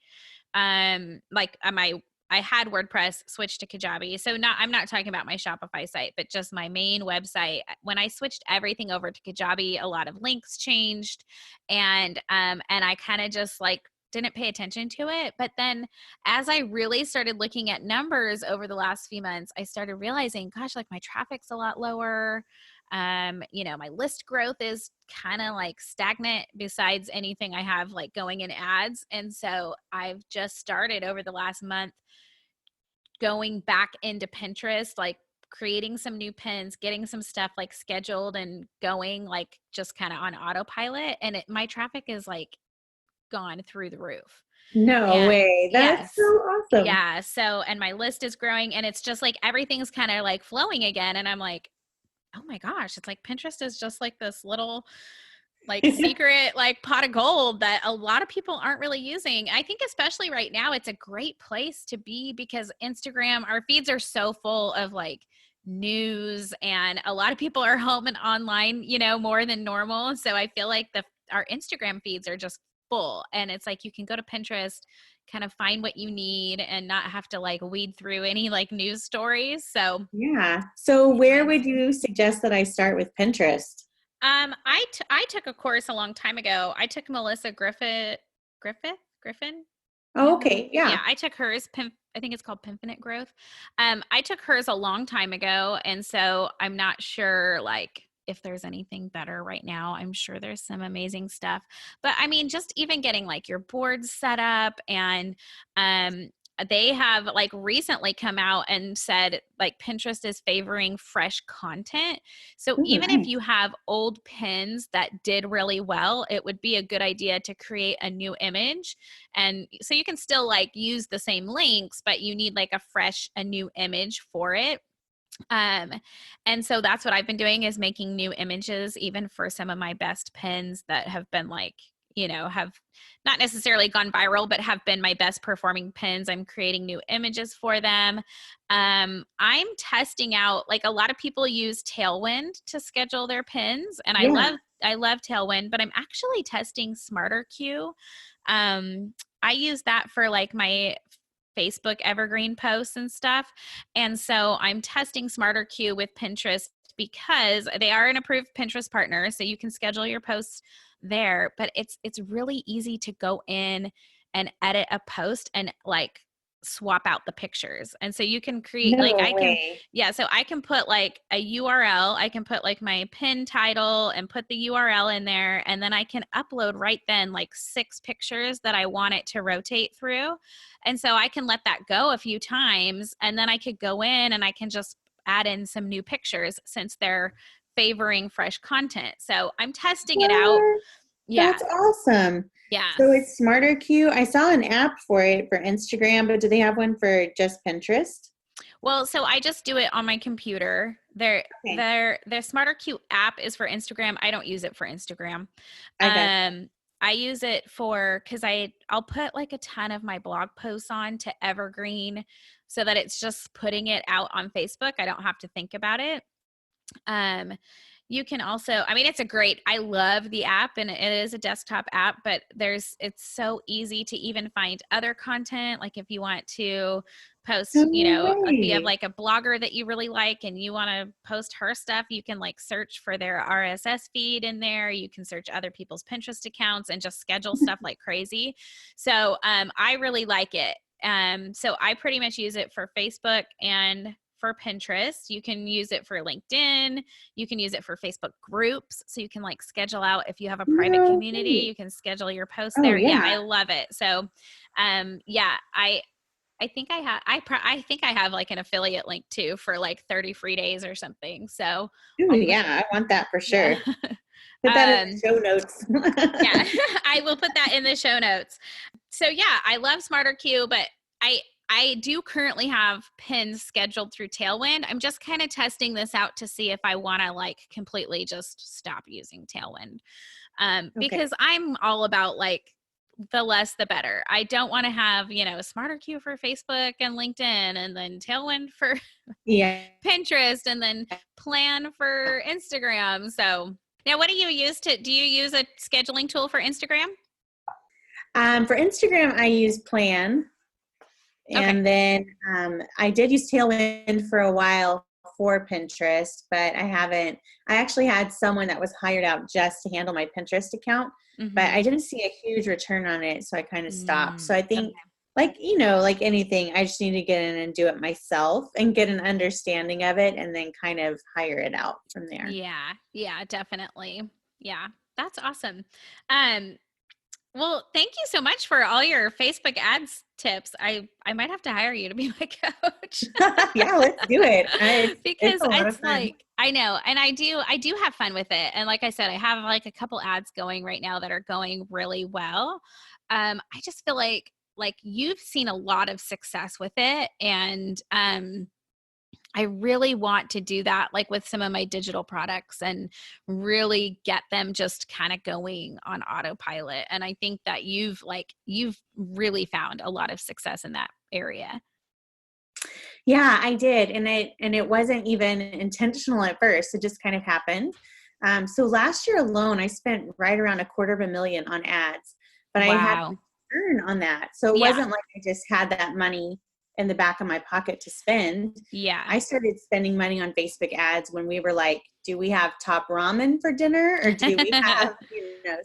Like my I had WordPress switched to Kajabi. So not I'm not talking about my Shopify site, but just my main website. When I switched everything over to Kajabi, a lot of links changed and I kind of just like didn't pay attention to it. But then as I really started looking at numbers over the last few months, I started realizing, gosh, like my traffic's a lot lower. My list growth is kind of like stagnant besides anything I have like going in ads. And so I've just started over the last month going back into Pinterest, like creating some new pins, getting some stuff like scheduled and going like just kind of on autopilot. And my traffic is like gone through the roof. No And way. That's so yes. awesome. Yeah. So, and my list is growing and it's just like everything's kind of like flowing again. And I'm like, oh my gosh, it's like Pinterest is just like this little like secret like pot of gold that a lot of people aren't really using. I think especially right now it's a great place to be because Instagram, our feeds are so full of like news and a lot of people are home and online, more than normal. So I feel like the our Instagram feeds are just full and it's like you can go to Pinterest, kind of find what you need and not have to like weed through any like news stories. So Yeah. So where yes. would you suggest that I start with Pinterest? I took a course a long time ago. I took Melissa Griffin. You Oh, know who? okay. Yeah. Yeah, I took hers. I think it's called Pimfinite Growth. I took hers a long time ago, and so I'm not sure like if there's anything better right now. I'm sure there's some amazing stuff, but I mean, just even getting like your boards set up and they have like recently come out and said like Pinterest is favoring fresh content. So Ooh, even if nice. you have old pins that did really well, it would be a good idea to create a new image. And so you can still like use the same links, but you need like a new image for it. Um, and so that's what I've been doing, is making new images, even for some of my best pins that have been like, have not necessarily gone viral, but have been my best performing pins. I'm creating new images for them. I'm testing out, like a lot of people use Tailwind to schedule their pins, and Yeah. I love Tailwind, but I'm actually testing Smarter Q. I use that for like my Facebook evergreen posts and stuff. And so I'm testing Smarter Queue with Pinterest because they are an approved Pinterest partner. So you can schedule your posts there, but it's really easy to go in and edit a post and like swap out the pictures. And so you can create like No way. so I can put like a URL, I can put like my pin title and put the URL in there, and then I can upload right then like 6 pictures that I want it to rotate through. And so I can let that go a few times, and then I could go in and I can just add in some new pictures since they're favoring fresh content. So I'm testing it out. What? Yeah. That's awesome. So Yes. it's Smarter Q. I saw an app for it for Instagram, but do they have one for just Pinterest? Well, so I just do it on my computer. Okay, Their Smarter Q app is for Instagram. I don't use it for Instagram. I gotcha. I use it for, because I'll put like a ton of my blog posts on to Evergreen so that it's just putting it out on Facebook. I don't have to think about it. Um, you can also, I mean, I love the app, and it is a desktop app, but it's so easy to even find other content. Like if you want to post, No if you have way. like a blogger that you really like and you want to post her stuff, you can like search for their RSS feed in there. You can search other people's Pinterest accounts and just schedule stuff like crazy. So I really like it. So I pretty much use it for Facebook and for Pinterest. You can use it for LinkedIn. You can use it for Facebook groups. So you can like schedule out, if you have a private No community, way. you can schedule your posts Oh there. Yeah, I yeah. love it. So, yeah, I think I think I have like an affiliate link too for like 30 free days or something. So Ooh, I'll put yeah, I want that for yeah. sure. Put that in um the show notes. yeah, I will put that in the show notes. So yeah, I love Smarter Q, but I I do currently have pins scheduled through Tailwind. I'm just kind of testing this out to see if I want to like completely just stop using Tailwind. Okay. Because I'm all about like the less the better. I don't want to have, Smarter Q for Facebook and LinkedIn, and then Tailwind for Yeah. Pinterest, and then Plan for Instagram. So now what do you use a scheduling tool for Instagram? For Instagram, I use Plan. Okay. And then I did use Tailwind for a while for Pinterest, but I actually had someone that was hired out just to handle my Pinterest account, but Mm-hmm. I didn't see a huge return on it. So I kind of stopped. So I think, Okay. like anything, I just need to get in and do it myself and get an understanding of it and then kind of hire it out from there. Yeah. Yeah, definitely. Yeah. That's awesome. Um, Well, thank you so much for all your Facebook ads tips. I might have to hire you to be my coach. Yeah, let's do it. It's Because a lot of it's fun. like, I know, and I do have fun with it. And like I said, I have like a couple ads going right now that are going really well. I just feel like you've seen a lot of success with it, and I really want to do that like with some of my digital products and really get them just kind of going on autopilot. And I think that you've really found a lot of success in that area. Yeah, I did. And it wasn't even intentional at first. It just kind of happened. So last year alone, I spent right around $250,000 on ads, but I had Wow. return on that. So it Yeah. wasn't like I just had that money in the back of my pocket to spend. Yeah. I started spending money on Facebook ads when we were like, do we have top ramen for dinner or do we have,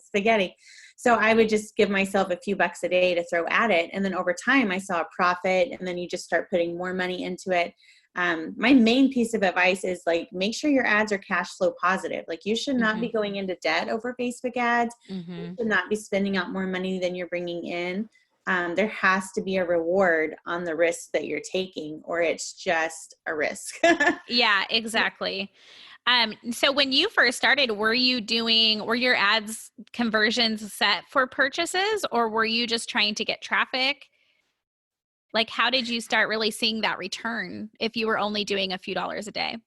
spaghetti? So I would just give myself a few bucks a day to throw at it. And then over time, I saw a profit, and then you just start putting more money into it. My main piece of advice is like, make sure your ads are cash flow positive. Like you should not Hmm. be going into debt over Facebook ads. You Hmm. should not be spending out more money than you're bringing in. there has to be a reward on the risk that you're taking, or it's just a risk. Yeah, exactly. So when you first started, were your ads conversions set for purchases, or were you just trying to get traffic? Like, how did you start really seeing that return if you were only doing a few dollars a day?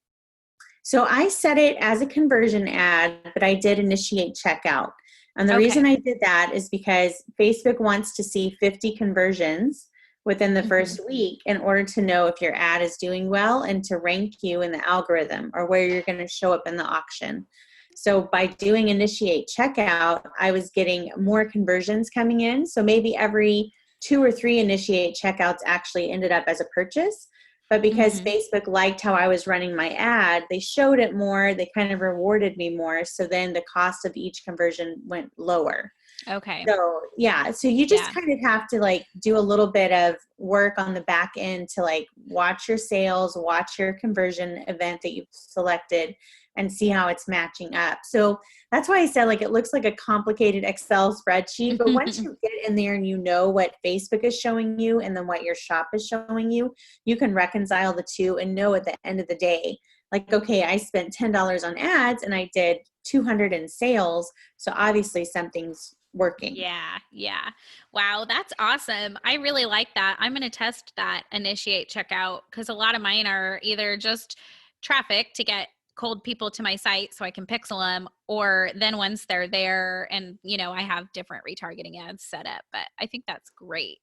So I set it as a conversion ad, but I did initiate checkout. And the reason Okay. I did that is because Facebook wants to see 50 conversions within the Hmm. first week in order to know if your ad is doing well and to rank you in the algorithm or where you're going to show up in the auction. So by doing initiate checkout, I was getting more conversions coming in. So maybe every 2 or 3 initiate checkouts actually ended up as a purchase. But because Hmm. Facebook liked how I was running my ad, they showed it more, they kind of rewarded me more. So then the cost of each conversion went lower. Okay. So yeah, so you just Yeah. kind of have to like do a little bit of work on the back end to like watch your sales, watch your conversion event that you've selected and see how it's matching up. So that's why I said like it looks like a complicated Excel spreadsheet, but once you get in there and you know what Facebook is showing you and then what your shop is showing you, you can reconcile the two and know at the end of the day, like, okay, I spent $10 on ads and I did 200 in sales. So obviously something's working. Yeah, yeah. Wow, that's awesome. I really like that. I'm going to test that initiate checkout because a lot of mine are either just traffic to get cold people to my site so I can pixel them, or then once they're there and, I have different retargeting ads set up. But I think that's great.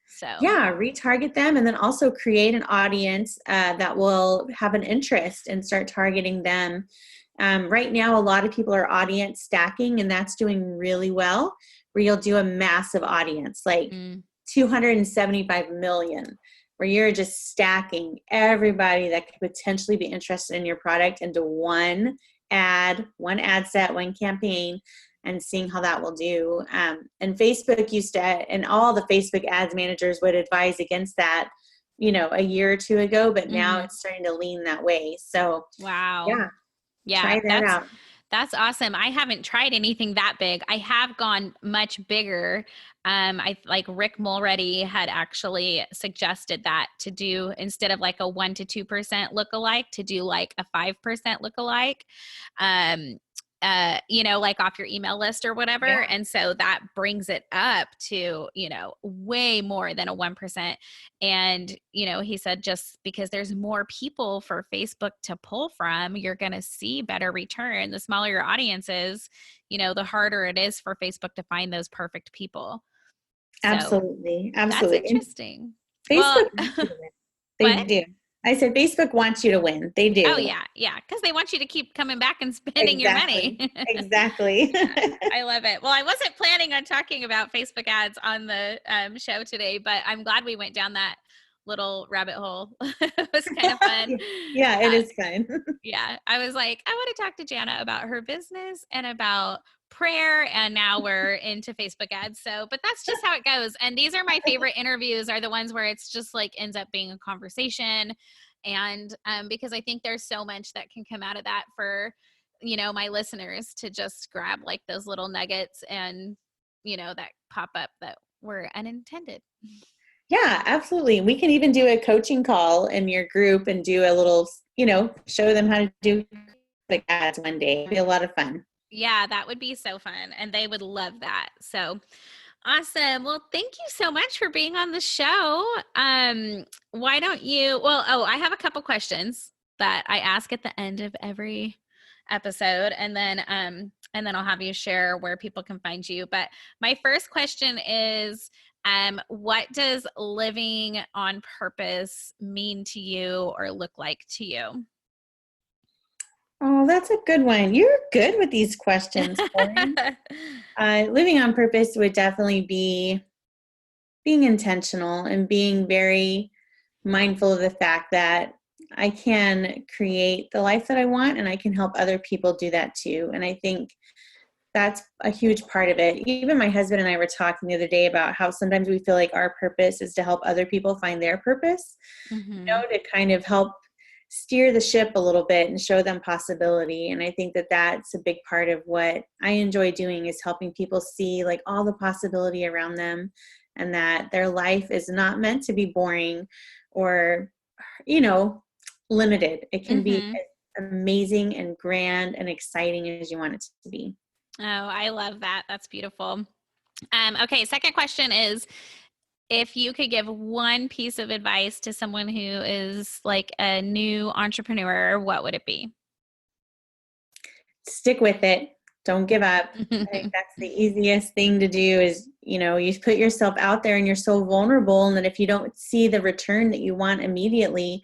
So, Yeah, retarget them and then also create an audience that will have an interest and start targeting them. Right now, a lot of people are audience stacking, and that's doing really well, where you'll do a massive audience, like mm, 275 million, where you're just stacking everybody that could potentially be interested in your product into one ad set, one campaign, and seeing how that will do. And Facebook used to, and all the Facebook ads managers would advise against that, a year or two ago, but now mhm. it's starting to lean that way. So Wow. yeah, Yeah, try that out. that's awesome. I haven't tried anything that big. I have gone much bigger. I like Rick Mulready had actually suggested that to do instead of like a 1 to 2% lookalike, to do like a 5% lookalike. Um, like off your email list or whatever. Yeah, And so that brings it up to, way more than a 1%. And, he said just because there's more people for Facebook to pull from, you're going to see better return. The smaller your audience is, the harder it is for Facebook to find those perfect people. So absolutely. that's Absolutely. And interesting. Well, Facebook wants you to win. They what? do. I said Facebook wants you to win. They Oh do. yeah, yeah, because they want you to keep coming back and spending your money. Exactly. Exactly. Yeah, I love it. Well, I wasn't planning on talking about Facebook ads on the show today, but I'm glad we went down that little rabbit hole. It was kind of fun. Yeah, it Uh, is fun. yeah, I was like, I want to talk to Jana about her business and about prayer, and now we're into Facebook ads. So, but that's just how it goes. And these are my favorite interviews, are the ones where it's just like ends up being a conversation, and because I think there's so much that can come out of that for my listeners to just grab like those little nuggets and that pop up that were unintended. Yeah, absolutely. We can even do a coaching call in your group and do a little, show them how to do Facebook ads one day. It'd be a lot of fun. Yeah, that would be so fun. And they would love that. So awesome. Well, thank you so much for being on the show. Why don't you, I have a couple questions that I ask at the end of every episode, and then I'll have you share where people can find you. But my first question is, what does living on purpose mean to you or look like to you? Oh, that's a good one. You're good with these questions, Corie. Living on purpose would definitely be being intentional and being very mindful of the fact that I can create the life that I want and I can help other people do that too. And I think that's a huge part of it. Even my husband and I were talking the other day about how sometimes we feel like our purpose is to help other people find their purpose, Hmm. to kind of help steer the ship a little bit and show them possibility. And I think that that's a big part of what I enjoy doing, is helping people see like all the possibility around them and that their life is not meant to be boring or, limited. It can be Mm-hmm. as amazing and grand and exciting as you want it to be. Oh, I love that. That's beautiful. Okay, second question is, if you could give one piece of advice to someone who is like a new entrepreneur, what would it be? Stick with it. Don't give up. I think that's the easiest thing to do is, you put yourself out there and you're so vulnerable. And that if you don't see the return that you want immediately,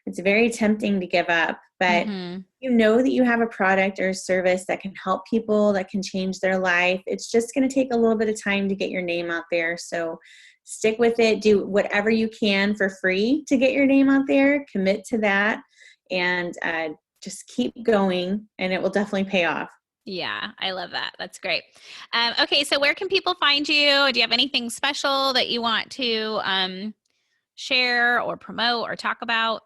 it's very tempting to give up. But Mm-hmm. you know that you have a product or a service that can help people, that can change their life. It's just going to take a little bit of time to get your name out there. So stick with it. Do whatever you can for free to get your name out there. Commit to that. And just keep going, and it will definitely pay off. Yeah, I love that. That's great. Okay, so where can people find you? Do you have anything special that you want to share or promote or talk about?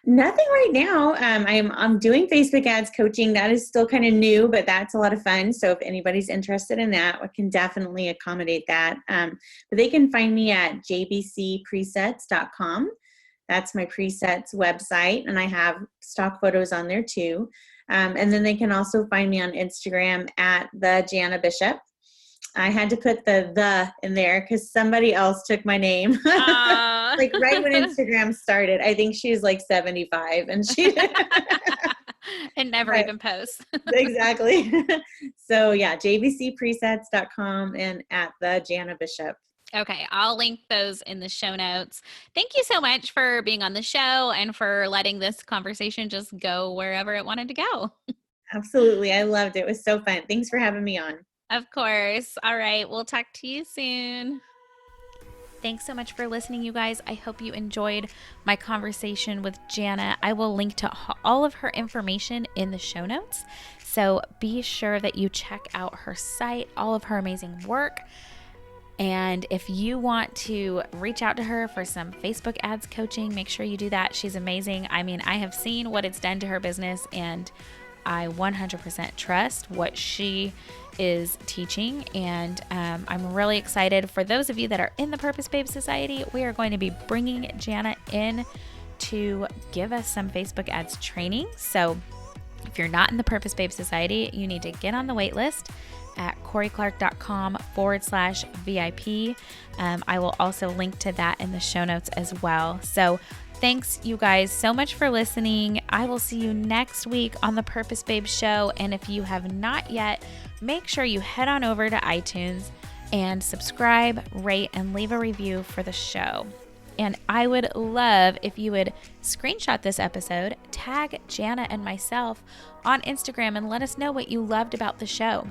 Nothing right now. I'm doing Facebook ads coaching. That is still kind of new, but that's a lot of fun. So if anybody's interested in that, we can definitely accommodate that. But they can find me at jbcpresets.com. That's my presets website, and I have stock photos on there too. And then they can also find me on Instagram at the Jana Bishop. I had to put the in there because somebody else took my name. Like right when Instagram started. I think she was like 75 and she and never but, even posts. exactly. So yeah, jbcpresets.com and at the Jana Bishop. Okay, I'll link those in the show notes. Thank you so much for being on the show and for letting this conversation just go wherever it wanted to go. Absolutely. I loved it. It was so fun. Thanks for having me on. Of course. All right, we'll talk to you soon. Thanks so much for listening, you guys. I hope you enjoyed my conversation with Jana. I will link to all of her information in the show notes. So be sure that you check out her site, all of her amazing work. And if you want to reach out to her for some Facebook ads coaching, make sure you do that. She's amazing. I mean, I have seen what it's done to her business, and I 100% trust what she is teaching. And I'm really excited. For those of you that are in the Purpose Babe Society, we are going to be bringing Jana in to give us some Facebook ads training. So if you're not in the Purpose Babe Society, you need to get on the wait list at corieclark.com/VIP. I will also link to that in the show notes as well. So thanks, you guys, so much for listening. I will see you next week on the Purpose Babe Show. And if you have not yet, make sure you head on over to iTunes and subscribe, rate, and leave a review for the show. And I would love if you would screenshot this episode, tag Jana and myself on Instagram, and let us know what you loved about the show.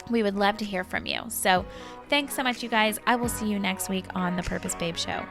We would love to hear from you. So thanks so much, you guys. I will see you next week on the Purpose Babe Show.